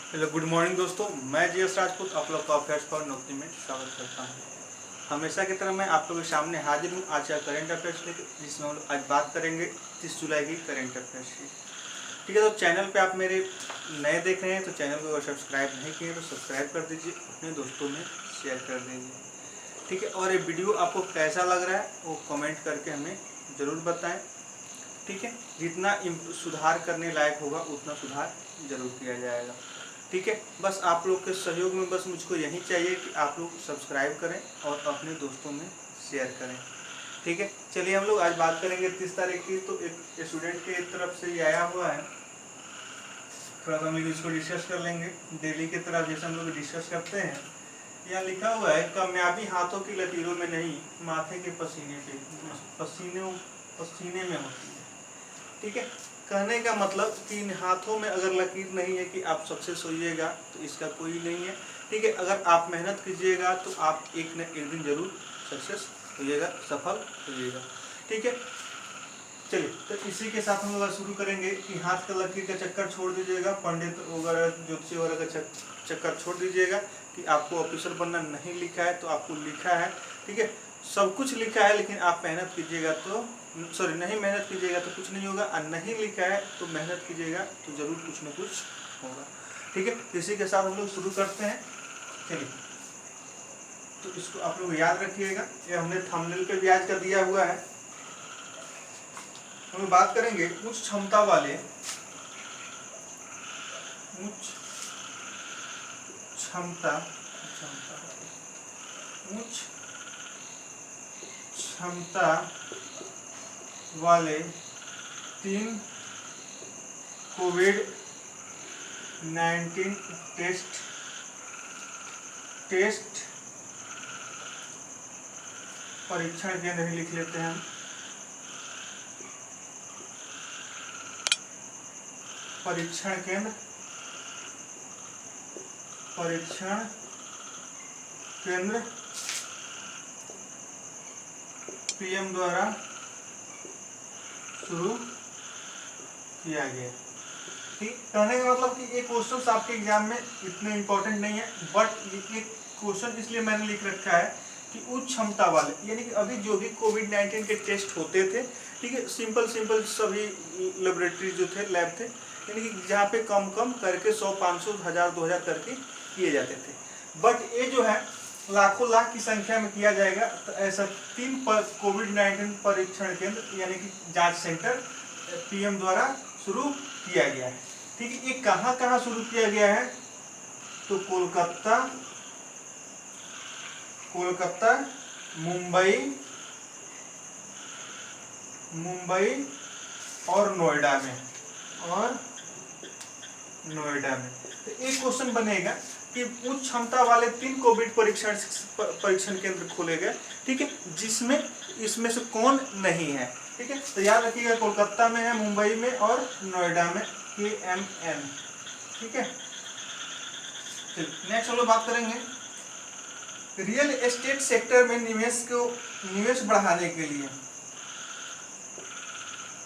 Hello good morning दोस्तों, मैं GS Rajput आप लोग का अफेयर्स फॉर नौकरी में स्वागत करता हूं। हमेशा की तरह मैं आप लोगों के सामने हाजिर हूं आज का करंट अफेयर्स लेकर, जिसमें हम लोग आज बात करेंगे 30 जुलाई की करंट अफेयर्स की। ठीक है, तो चैनल पे आप मेरे नए देख रहे हैं तो चैनल को अगर सब्सक्राइब नहीं किए तो सब्सक्राइब कर दीजिए, अपने दोस्तों में शेयर कर दीजिए। ठीक है, और ये वीडियो आपको कैसा लग रहा है वो कमेंट करके हमें ज़रूर बताएँ। ठीक है, जितना सुधार करने लायक होगा उतना सुधार जरूर किया जाएगा। ठीक है, बस आप लोग के सहयोग में बस मुझको यही चाहिए कि आप लोग सब्सक्राइब करें और अपने दोस्तों में शेयर करें। ठीक है, चलिए हम लोग आज बात करेंगे 30 तारीख की। तो एक स्टूडेंट के तरफ से ये आया हुआ है, थोड़ा सा हम लोग इसको डिस्कस कर लेंगे। डेली की तरह जैसे हम लोग डिस्कस करते हैं, यहाँ लिखा हुआ है कामयाबी हाथों की लकीरों में नहीं, माथे के पसीने पे पसीने में होती है। ठीक है, कहने का मतलब कि इन हाथों में अगर लकीर नहीं है कि आप सक्सेस होइएगा तो इसका कोई नहीं है। ठीक है, अगर आप मेहनत कीजिएगा तो आप एक न एक दिन जरूर सक्सेस होइएगा, सफल होइएगा। ठीक है, चलिए तो इसी के साथ हम लोग शुरू करेंगे कि हाथ का लकीर का चक्कर छोड़ दीजिएगा, पंडित वगैरह ज्योतिषी वगैरह का चक्कर छोड़ दीजिएगा कि आपको ऑफिसर बनना नहीं लिखा है तो आपको लिखा है। ठीक है, सब कुछ लिखा है, लेकिन आप मेहनत कीजिएगा तो नहीं मेहनत कीजिएगा तो कुछ नहीं होगा, और नहीं लिखा है तो मेहनत कीजिएगा तो जरूर कुछ न कुछ होगा। ठीक है, इसी के साथ हम लोग शुरू करते हैं। चलिए, तो इसको आप लोग याद रखिएगा, ये हमने थंबनेल पे भी आज का दिया हुआ है। हम बात करेंगे उच्च क्षमता वाले उच्च क्षमता वाले 3 कोविड-19 टेस्ट परीक्षण केंद्र ही लिख लेते हैं हम। परीक्षण केंद्र पीएम द्वारा शुरू किया गया। ठीक, कहने का मतलब कि ये क्वेश्चन आपके एग्जाम में इतने इम्पोर्टेंट नहीं है, बट ये क्वेश्चन इसलिए मैंने लिख रखा है कि उच्च क्षमता वाले, यानी कि अभी जो भी कोविड-19 के टेस्ट होते थे, ठीक है, सिंपल सभी लेबोरेटरी जो थे, लैब थे, यानी कि जहाँ पे कम करके 100, 500, 1000, 2000 करके किए जाते थे। बट ये जो है लाखों लाख की संख्या में किया जाएगा। तो ऐसा 3 कोविड-19 परीक्षण केंद्र यानी कि जांच सेंटर पीएम द्वारा शुरू किया गया है। ठीक है, ये कहाँ शुरू किया गया है? तो कोलकाता, मुंबई और नोएडा में तो एक क्वेश्चन बनेगा कि उच्च क्षमता वाले 3 कोविड परीक्षण केंद्र खोले गए। ठीक है, जिसमें इसमें से कौन नहीं है? ठीक है, तो याद रखिएगा कोलकाता में है, मुंबई में और नोएडा में, KMN। ठीक है, नेक्स्ट हम लोग बात करेंगे रियल एस्टेट सेक्टर में निवेश बढ़ाने के लिए।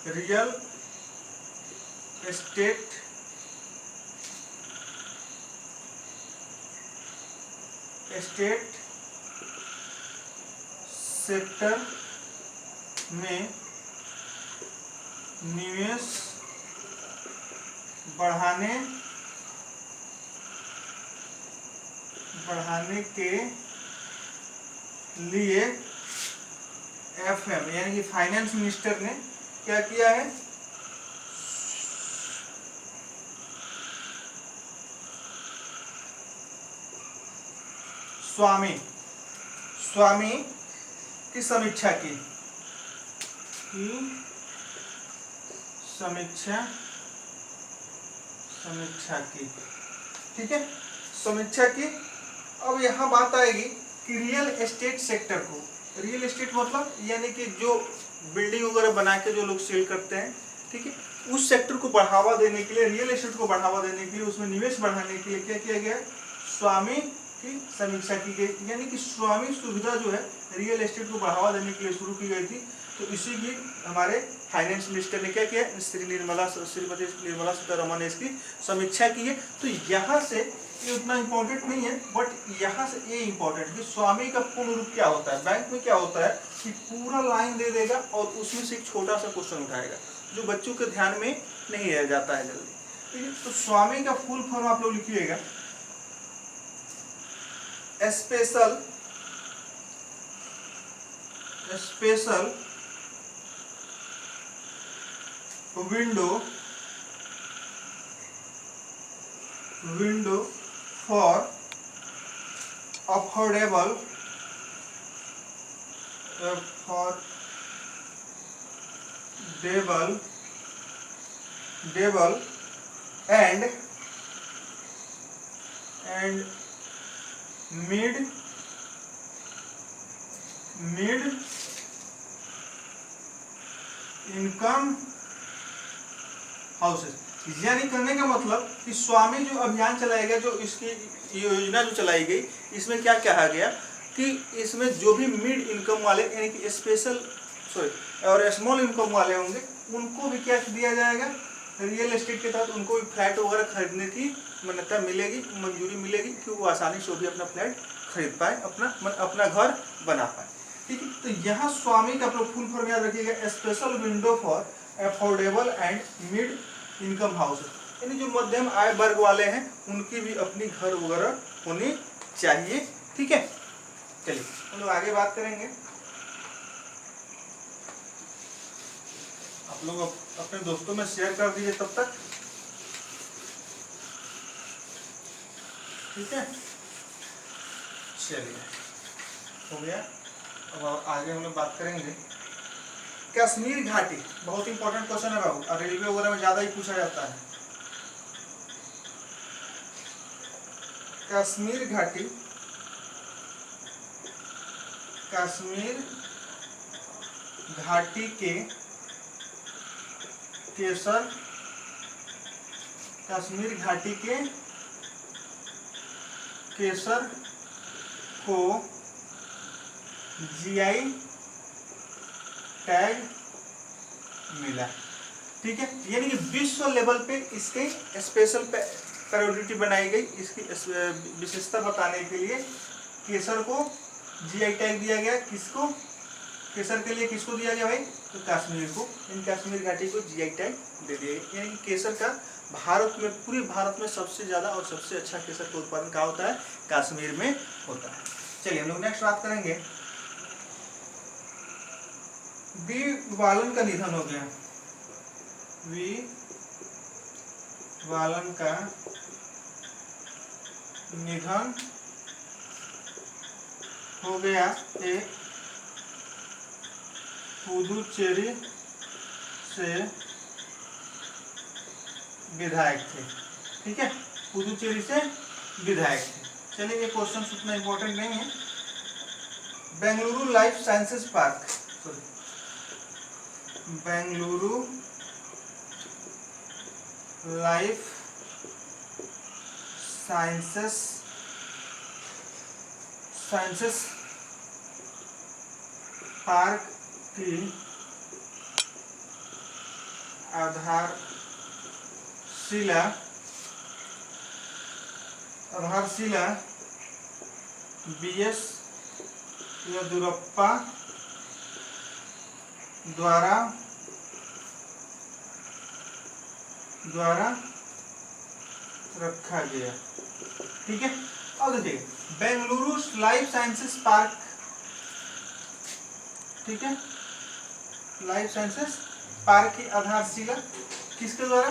रियल एस्टेट सेक्टर में निवेश बढ़ाने के लिए FM यानी कि फाइनेंस मिनिस्टर ने क्या किया है? स्वामी की समीक्षा की। ठीक है, समीक्षा की। अब यहाँ बात आएगी कि रियल एस्टेट सेक्टर को, रियल एस्टेट मतलब यानी कि जो बिल्डिंग वगैरह बना के जो लोग सेल करते हैं, ठीक है, उस सेक्टर को बढ़ावा देने के लिए, रियल एस्टेट को बढ़ावा देने के लिए, उसमें निवेश बढ़ाने के लिए क्या किया गया? स्वामी की समीक्षा की गई, यानी कि स्वामी सुविधा जो है रियल एस्टेट को बढ़ावा देने के लिए शुरू की गई थी। तो इसी की हमारे फाइनेंस मिनिस्टर ने क्या किया, श्रीमती निर्मला सीतारमण ने इसकी समीक्षा की है। तो यहाँ से ये उतना इम्पोर्टेंट नहीं है, बट यहाँ से ये इम्पोर्टेंट है कि स्वामी का पूर्ण रूप क्या होता है। बैंक में क्या होता है कि पूरा लाइन दे देगा और उसमें से एक छोटा सा क्वेश्चन उठाएगा जो बच्चों के ध्यान में नहीं रह जाता है जल्दी। ठीक है, तो स्वामी का फुल फॉर्म आप लोग लिखिएगा, special window for affordable and mid income houses. यानी कहने का मतलब कि स्वामी जो अभियान चलाया गया, जो इसकी योजना जो चलाई गई, इसमें क्या कहा गया कि इसमें जो भी मिड इनकम वाले यानी कि और स्मॉल इनकम वाले होंगे उनको भी क्या दिया जाएगा, रियल एस्टेट के तहत उनको भी फ्लैट वगैरह खरीदने की मान्यता मिलेगी, मंजूरी मिलेगी कि वो आसानी से भी अपना फ्लैट खरीद पाए, अपना घर बना पाए। ठीक है, तो यहाँ स्वामी का फुल फॉर्म याद रखिएगा, special window for affordable and mid income house. यानी जो मध्यम आय वर्ग वाले हैं उनकी भी अपनी घर वगैरह होनी चाहिए। ठीक है, चलिए हम लोग आगे बात करेंगे। आप लोग अपने दोस्तों में शेयर कर दीजिए तब तक। ठीक है, चलिए हो गया। अब आगे हम लोग बात करेंगे कश्मीर घाटी। बहुत इंपॉर्टेंट क्वेश्चन है बाबू, और रेलवे वगैरह में ज्यादा ही पूछा जाता है। कश्मीर घाटी, कश्मीर घाटी के केसर, कश्मीर घाटी के केसर को जीआई टैग मिला। ठीक है, यानी कि विश्व लेवल पे इसके स्पेशल प्रायोरिटी बनाई गई, इसकी विशेषता बताने के लिए केसर को जीआई टैग दिया गया। किसको, केसर के लिए किसको दिया गया भाई, तो कश्मीर को, इन कश्मीर घाटी को जीआई टैग दे दिया गया। यानी कि केसर का भारत में, पूरे भारत में सबसे ज्यादा और सबसे अच्छा केसर का उत्पादन कहाँ होता है, कश्मीर में होता है। चलिए हम लोग नेक्स्ट बात करेंगे, बी वालन का निधन हो गया। वी वालन का निधन हो गया, एक पुदुचेरी से विधायक थे। ठीक है, पुदुचेरी से विधायक थे। चलिए ये क्वेश्चन उतना इंपॉर्टेंट नहीं है। Bengaluru life sciences park, Bengaluru life sciences park की आधारशिला बीएस येदियुरप्पा द्वारा रखा गया। ठीक है, अब देखिए बेंगलुरु लाइफ साइंसेस पार्क, ठीक है, लाइफ साइंसेस पार्क की आधारशिला किसके द्वारा,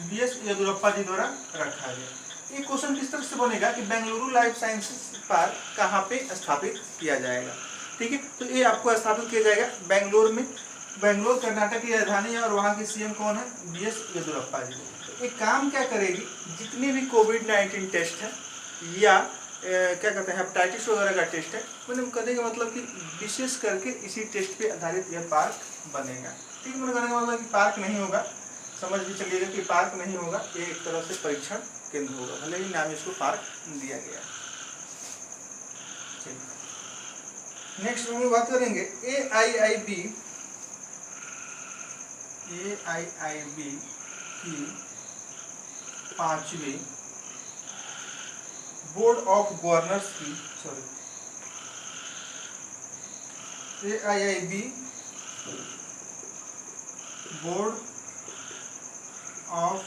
बीएस येदियुरप्पा जी द्वारा रखा गया। ये क्वेश्चन किस तरह से बनेगा कि बेंगलुरु लाइफ साइंसेस पार्क कहाँ पे स्थापित किया जाएगा। ठीक है, तो ये आपको स्थापित किया जाएगा बेंगलोर में। बेंगलोर कर्नाटक की राजधानी है और वहाँ के सीएम कौन है, बीएस येदियुरप्पा जी। तो एक काम क्या करेगी, जितने भी कोविड-19 टेस्ट है या क्या कहते हैं हेपेटाइटिस वगैरह का टेस्ट है, मतलब कहने का मतलब कि विशेष करके इसी टेस्ट पे आधारित यह पार्क बनेगा। ठीक है, मतलब कहने का मतलब कि पार्क नहीं होगा, समझ भी चलिएगा कि पार्क नहीं होगा, ये एक तरह से परीक्षण केंद्र होगा, भले ही नाम इसको पार्क दिया गया। नेक्स्ट हम लोग बात करेंगे AIIB की 5वीं बोर्ड ऑफ गवर्नर्स की AIIB बोर्ड ऑफ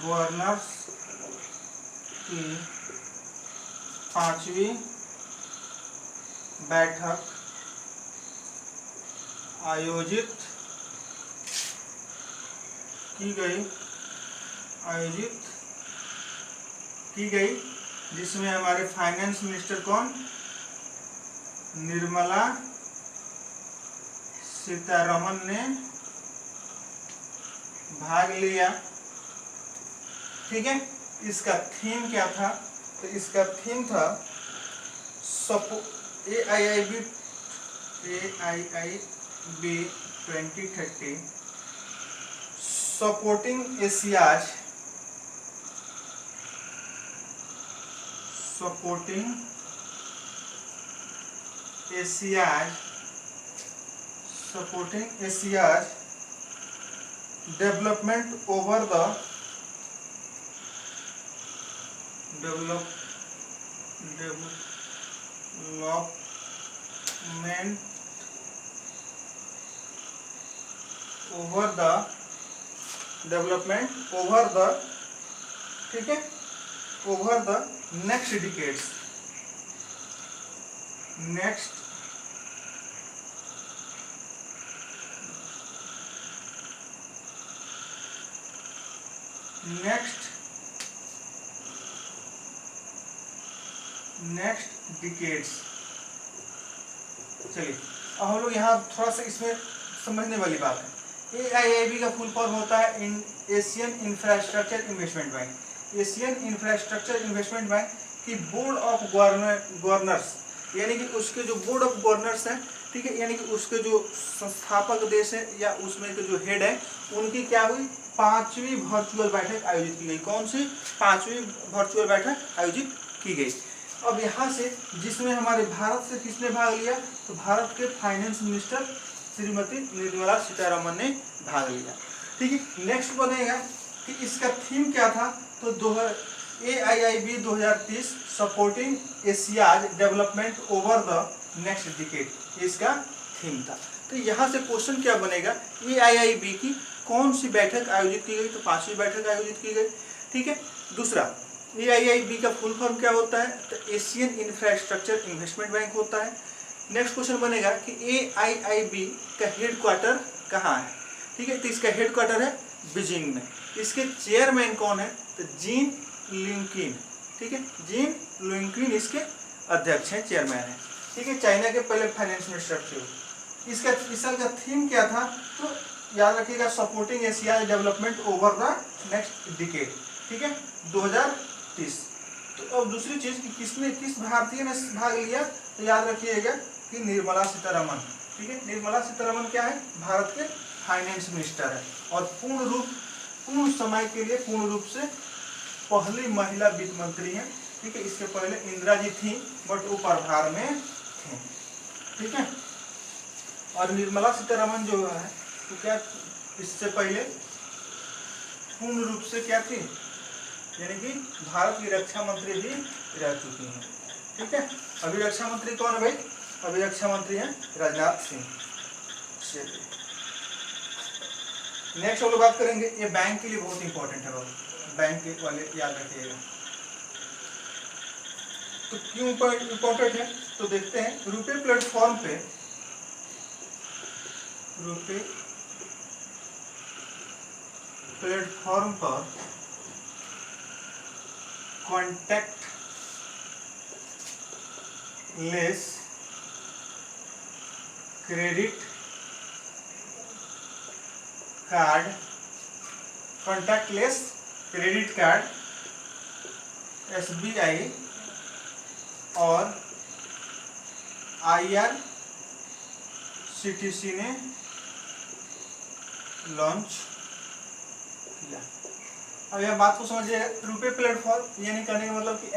गवर्नर्स की 5वीं बैठक आयोजित की गई जिसमें हमारे फाइनेंस मिनिस्टर कौन, निर्मला सीतारमन ने भाग लिया। ठीक है, इसका थीम क्या था, तो इसका थीम था AIIB 2030 supporting Asia's development over the ठीक है, over the next decades, next decades. चलिए अब हम लोग यहाँ थोड़ा सा इसमें समझने वाली बात है। AIIB का फुल फॉर्म होता है Asian infrastructure investment bank. Asian infrastructure investment bank की बोर्ड ऑफ गवर्नर्स, यानी कि उसके जो बोर्ड ऑफ गवर्नर्स हैं, ठीक है, यानी कि उसके जो संस्थापक देश है या उसमें के जो हेड है, उनकी क्या हुई, 5वीं वर्चुअल बैठक आयोजित की गई। कौन सी 5वीं वर्चुअल बैठक आयोजित की गई। अब यहाँ से जिसमें हमारे भारत से किसने भाग लिया, तो भारत के फाइनेंस मिनिस्टर श्रीमती निर्मला सीतारमन ने भाग लिया। ठीक है, नेक्स्ट बनेगा कि इसका थीम क्या था, तो AIIB 2030 supporting Asia's development over the next decade, इसका थीम था। तो यहाँ से क्वेश्चन क्या बनेगा, AIIB की कौन सी बैठक आयोजित की गई, तो 5वीं बैठक आयोजित की गई। ठीक है, दूसरा AIIB का फुल फॉर्म क्या होता है, तो एशियन इंफ्रास्ट्रक्चर इन्वेस्टमेंट बैंक होता है। नेक्स्ट क्वेश्चन बनेगा कि AIIB का हेडक्वार्टर कहाँ है। ठीक है, तो इसका हेडक्वार्टर है बीजिंग में। इसके चेयरमैन कौन है, तो जीन लुइकिन। ठीक है, जीन लुइकिन इसके अध्यक्ष हैं, चेयरमैन है। ठीक है, चाइना के पहले फाइनेंस मिनिस्टर थे। इसका इस साल का थीम क्या था, तो याद रखिएगा supporting Asia development over the next decade. ठीक है, 2030। तो अब दूसरी चीज कि किस भारतीय ने भाग लिया, तो याद रखिएगा कि निर्मला सीतारमन। ठीक है, निर्मला सीतारमन क्या है, भारत के फाइनेंस मिनिस्टर है और पूर्ण समय के लिए पूर्ण रूप से पहली महिला वित्त मंत्री हैं। ठीक है, इसके पहले इंदिरा जी थी बट वो प्रभार में थे। ठीक है, और निर्मला सीतारमन जो है तो क्या इससे पहले पूर्ण रूप से क्या थी, यानी कि भारत की रक्षा मंत्री भी रह चुकी हैं। ठीक है, अभी रक्षा मंत्री कौन है भाई, अभी रक्षा मंत्री हैं राजनाथ सिंह। नेक्स्ट हम लोग बात करेंगे, ये बैंक के लिए बहुत इंपॉर्टेंट है, बैंक के वाले याद रखिएगा। तो क्यों इंपॉर्टेंट है, तो देखते हैं रुपए प्लेटफॉर्म पर contact less credit card SBI और IRCTC ने लॉन्च किया। अब यह बात को समझिए, रुपए प्लेटफॉर्म यानी कहने का मतलब कि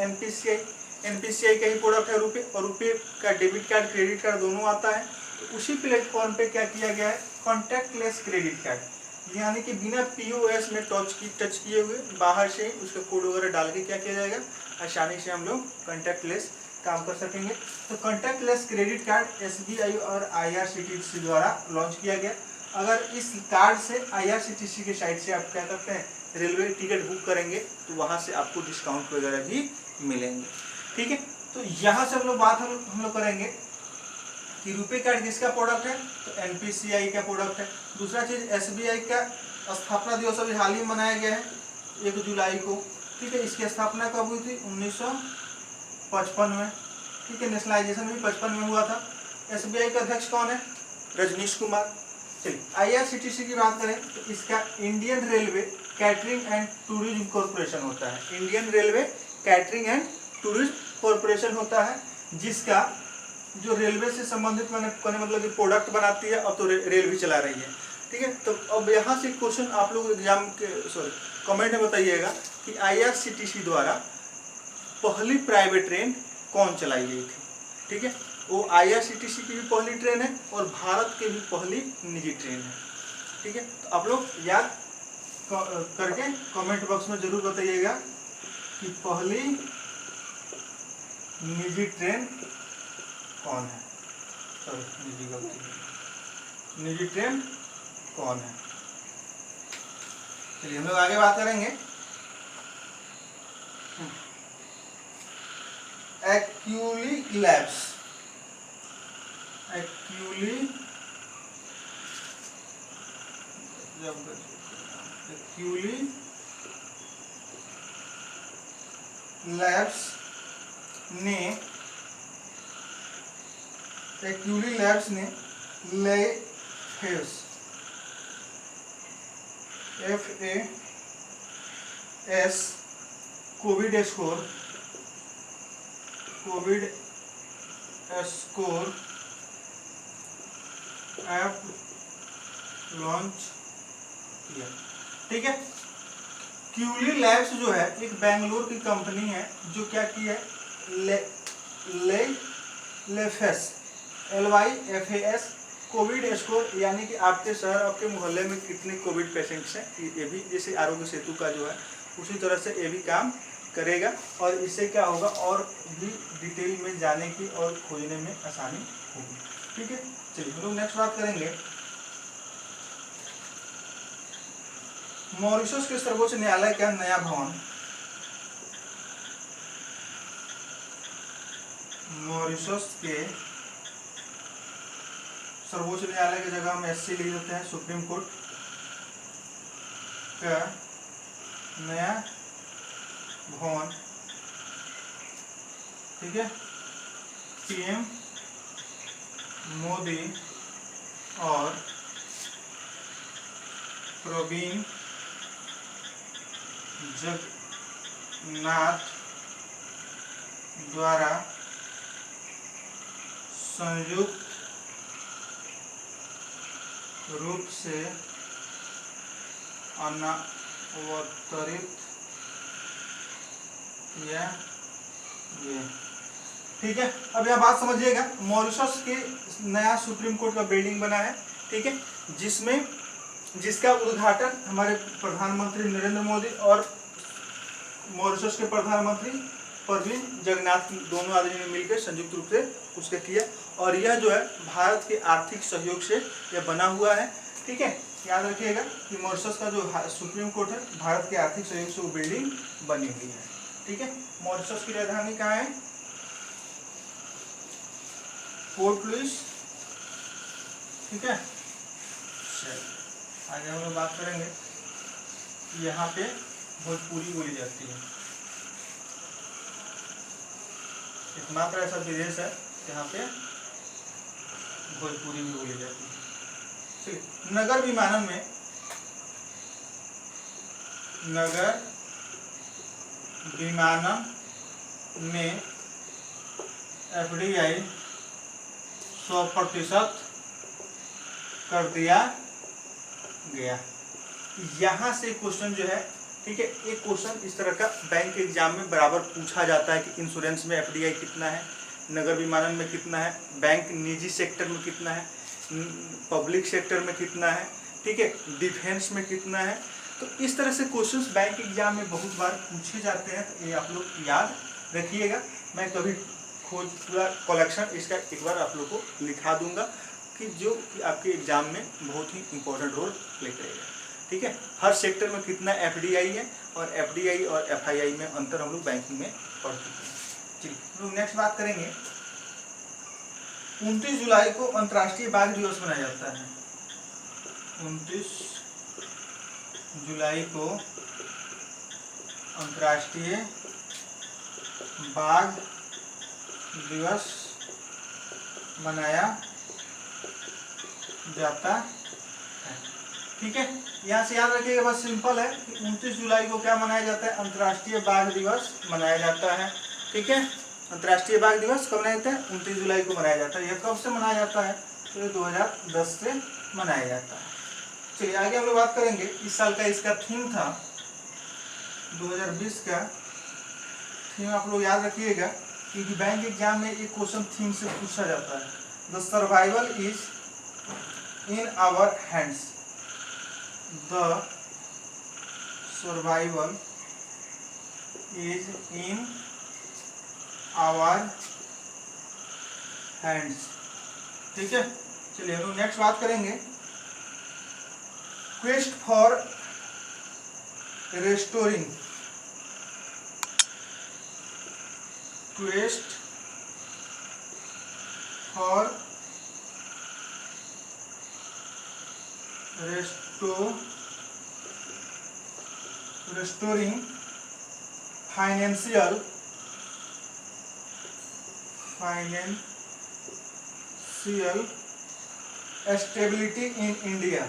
NPCI का ही प्रोडक्ट है रुपए, और रुपए का डेबिट कार्ड क्रेडिट कार्ड दोनों आता है। तो उसी प्लेटफॉर्म पे क्या किया गया है, कॉन्टैक्टलेस क्रेडिट कार्ड, यानी कि बिना पीओएस में टच किए हुए बाहर से उसका कोड वगैरह डाल के क्या किया जाएगा, आसानी से हम लोग कॉन्टैक्टलेस काम कर सकेंगे। तो कॉन्टैक्टलेस क्रेडिट कार्ड एसबीआई और आईआरसीटीसी द्वारा लॉन्च किया गया। अगर इस कार्ड से आईआरसीटीसी की साइट से आप क्या करते हैं, रेलवे टिकट बुक करेंगे तो वहाँ से आपको डिस्काउंट वगैरह भी मिलेंगे। ठीक है, तो यहाँ से हम लोग करेंगे कि रुपे कार्ड किसका प्रोडक्ट है, तो एनपीसीआई का प्रोडक्ट है। दूसरा चीज एसबीआई का स्थापना दिवस अभी हाल ही मनाया गया है 1 जुलाई को। ठीक है, इसकी स्थापना कब हुई थी, 1955 में। ठीक है, नेशनलाइजेशन भी 55 में हुआ था। एसबीआई का अध्यक्ष कौन है, रजनीश कुमार। चलिए आईआरसीटीसी की बात करें तो इसका Indian railway catering and tourism corporation होता है। Indian railway catering and tourism corporation होता है, जिसका जो रेलवे से संबंधित मतलब प्रोडक्ट बनाती है, अब तो रेल भी चला रही है। ठीक है, तो अब यहाँ से क्वेश्चन आप लोग एग्जाम के कमेंट में बताइएगा कि आईआरसीटीसी द्वारा पहली प्राइवेट ट्रेन कौन चलाई गई थी। ठीक है, वो आईआरसीटीसी की भी पहली ट्रेन है और भारत की भी पहली निजी ट्रेन है। ठीक है, तो आप लोग याद करके कमेंट बॉक्स में जरूर बताइएगा कि पहली निजी ट्रेन कौन है, निजी ट्रेन कौन है। चलिए हम लोग आगे बात करेंगे। एक्यूली लैब्स, एक्यूली लैब्स ने FAS Covid score app launch किया। ठीक है, क्यूली लैब्स जो है एक बेंगलोर की कंपनी है जो क्या की है, LYFAS कोविड स्कोर, यानी कि आपके शहर आपके मोहल्ले में कितने कोविड पेशेंट्स हैं, ये भी जैसे आरोग्य सेतु का जो है उसी तरह से ये भी काम करेगा और इससे क्या होगा और भी डिटेल में जाने की और खोजने में आसानी होगी। ठीक है, चलिए हम लोग नेक्स्ट बात करेंगे। मॉरिशस के सर्वोच्च न्यायालय का नया भवन, मॉरिशस के सर्वोच्च न्यायालय की जगह हम SC लिख देते हैं, सुप्रीम कोर्ट का नया भवन। ठीक है, पीएम मोदी और प्रवीण जगन्नाथ द्वारा संयुक्त रूप से अनावतरित किया गया। ठीक है, अब यह बात समझिएगा, मॉरिशस के नया सुप्रीम कोर्ट का बिल्डिंग बना है। ठीक है, जिसका उद्घाटन हमारे प्रधानमंत्री नरेंद्र मोदी और मॉरिशस के प्रधानमंत्री प्रवीण जगन्नाथ दोनों आदमी ने मिलकर संयुक्त रूप से उसके किया और यह जो है भारत के आर्थिक सहयोग से यह बना हुआ है। ठीक है, याद रखिएगा कि मॉरिशस का जो सुप्रीम कोर्ट है भारत के आर्थिक सहयोग से वो बिल्डिंग बनी हुई है। ठीक है, मॉरिशस की राजधानी कहाँ है, पोर्ट लुइस। ठीक है, आगे हम लोग बात करेंगे, यहाँ पे भोजपुरी बोली जाती है। एकमात्र ऐसा विदेश है जहाँ पे भोजपुरी भी बोली जाती है। नगर विमानन में FDI 100% कर दिया गया। यहाँ से क्वेश्चन जो है, ठीक है, एक क्वेश्चन इस तरह का बैंक के एग्जाम में बराबर पूछा जाता है कि इंश्योरेंस में FDI कितना है, नगर विमानन में कितना है, बैंक निजी सेक्टर में कितना है। पब्लिक सेक्टर में कितना है, ठीक है, डिफेंस में कितना है। तो इस तरह से क्वेश्चंस बैंक एग्जाम में बहुत बार पूछे जाते हैं, तो ये आप लोग याद रखिएगा। मैं कभी खोज पूरा कलेक्शन इसका एक बार आप लोग को लिखा दूंगा कि जो कि आपके एग्जाम में बहुत ही इंपॉर्टेंट रोल प्ले करेगा, ठीक है। हर सेक्टर में कितना एफडीआई है और एफडीआई और एफआईआई में अंतर हम लोग बैंकिंग में पढ़ चुके हैं। चलिए हम लोग नेक्स्ट बात करेंगे। 29 जुलाई को अंतर्राष्ट्रीय बाघ दिवस मनाया जाता है। 29 जुलाई को अंतर्राष्ट्रीय बाघ दिवस मनाया जाता है, ठीक है। यहाँ से याद रखिएगा, बस सिंपल है कि 29 जुलाई को क्या मनाया जाता है, अंतर्राष्ट्रीय बाघ दिवस मनाया जाता है, ठीक है। अंतर्राष्ट्रीय बाघ दिवस कब मनाया जाता है, 29 जुलाई को मनाया जाता है। यह कब से मनाया जाता है, तो ये 2010 से मनाया जाता है। चलिए आगे हम लोग बात करेंगे। इस साल का इसका थीम था 2020 का थीम, आप लोग याद रखिएगा क्योंकि बैंक एग्जाम में एक क्वेश्चन थीम से पूछा जाता है। The survival is in our hands. The survival is in our hands, ठीक है। चलिए हम लोग नेक्स्ट बात करेंगे। Quest for restoring, quest for restoring financial stability in India,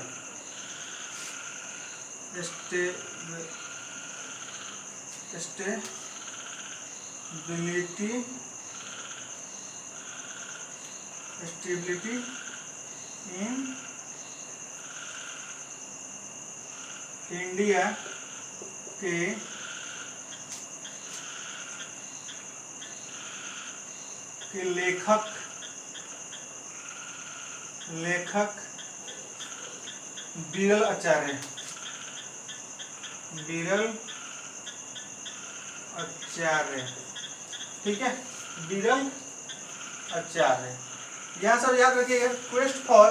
stability in India के लेखक बिरल आचार्य, ठीक है, बिरल आचार्य। यहाँ सब याद रखिएगा। Quest for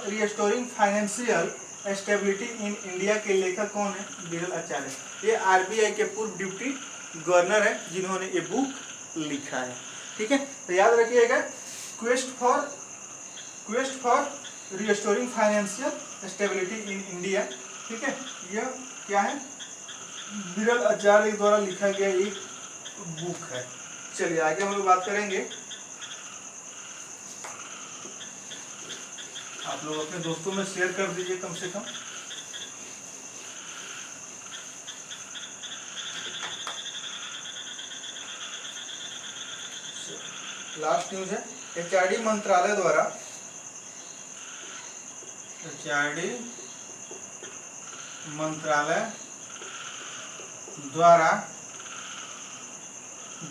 restoring financial stability in India के लेखक कौन है, बिरल आचार्य। ये आरबीआई के पूर्व डिप्टी गवर्नर है जिन्होंने ये बुक लिखा है, ठीक है। तो याद रखिएगा quest for restoring financial stability in India, ठीक है। यह क्या है, बिरल आचार्य द्वारा लिखा गया एक बुक है। चलिए आगे हम लोग बात करेंगे। आप लोग अपने दोस्तों में शेयर कर दीजिए कम से कम। लास्ट न्यूज है, एचआरडी मंत्रालय द्वारा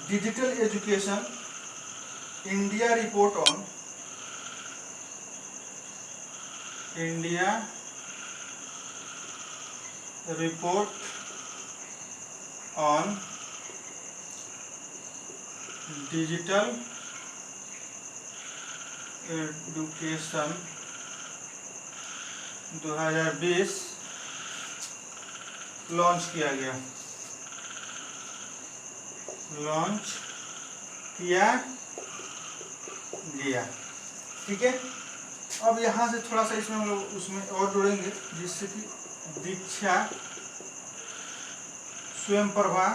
digital education India report on digital education 2020 launch किया गया, ठीक है। अब यहाँ से थोड़ा सा इसमें हम लोग उसमें और जोड़ेंगे, जिससे कि दीक्षा स्वयं प्रभा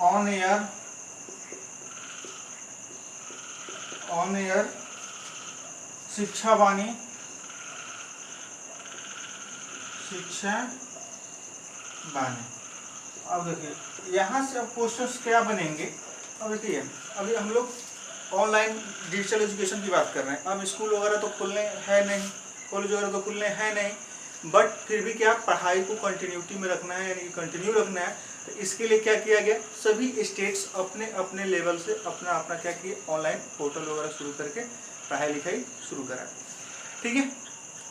ऑन एयर शिक्षा वाणी अब देखिए यहाँ से अब क्वेश्चंस क्या बनेंगे। अब देखिए अभी हम लोग ऑनलाइन डिजिटल एजुकेशन की बात कर रहे हैं। अब स्कूल वगैरह तो खुलने हैं नहीं, कॉलेज वगैरह तो खुलने हैं नहीं, बट फिर भी क्या पढ़ाई को कंटिन्यूटी में रखना है, यानी कि कंटिन्यू रखना है। तो इसके लिए क्या किया गया, सभी स्टेट्स अपने अपने लेवल से अपना अपना क्या किए, ऑनलाइन पोर्टल वगैरह शुरू करके पढ़ाई लिखाई शुरू करा। ठीक है,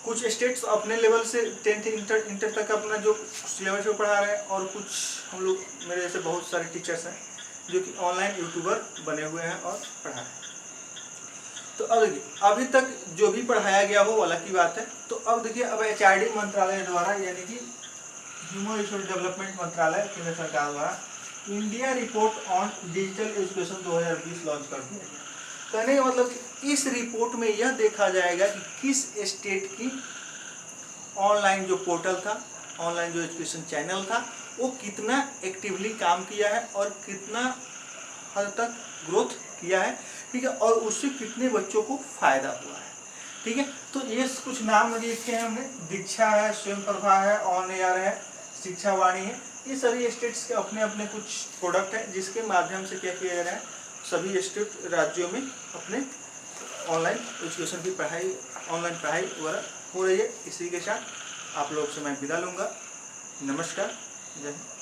कुछ स्टेट्स अपने लेवल से 10th इंटर तक अपना जो सिलेबस को पढ़ा रहे हैं, और कुछ हम लोग मेरे जैसे बहुत सारे टीचर्स हैं जो कि ऑनलाइन यूट्यूबर बने हुए हैं और पढ़ा रहे हैं। तो अब देखिए, अभी तक जो भी पढ़ाया गया वो अलग की बात है। तो अब देखिए, अब HRD मंत्रालय द्वारा यानी कि ह्यूमन रिसोर्स डेवलपमेंट मंत्रालय केंद्र सरकार द्वारा India report on digital education 2020 launch कर दिया गया। कहने का मतलब कि इस रिपोर्ट में यह देखा जाएगा कि किस स्टेट की ऑनलाइन जो पोर्टल था, ऑनलाइन जो एजुकेशन चैनल था, वो कितना एक्टिवली काम किया है और कितना हद तक ग्रोथ किया है। ठीक है, और उससे कितने बच्चों को फायदा हुआ है। ठीक है, तो ये कुछ नाम लिखे हैं हमने, दीक्षा है, स्वयं प्रभा है, ऑन एयर है, शिक्षा वाणी है। ये सभी स्टेट्स के अपने अपने कुछ प्रोडक्ट हैं जिसके माध्यम से क्या किया जा रहा है, सभी स्टेट राज्यों में अपने ऑनलाइन एजुकेशन की पढ़ाई, ऑनलाइन पढ़ाई वगैरह हो रही है। इसी के साथ आप लोग से मैं विदा लूँगा। नमस्कार, जय हिंद।